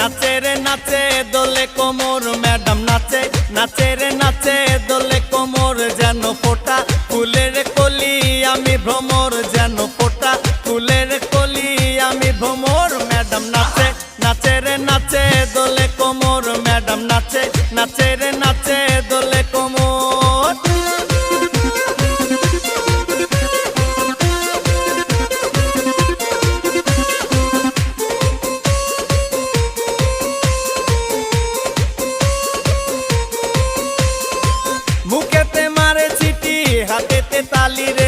নাচে রে নাচে দোলে কোমর ম্যাডাম নাচে, নাচে রে নাচে দোলে কোমর যেন ফোটা ফুলের কলি আমি ভ্রমর, যেন ফোটা ফুলের কলি আমি ভ্রমর। ম্যাডাম নাচে, নাচে রে নাচে দোলে কোমর ম্যাডাম নাচে, নাচে রে নাচে দোলে কোমর। মুখেতে মারে চিঠি হাতেতে তালি রে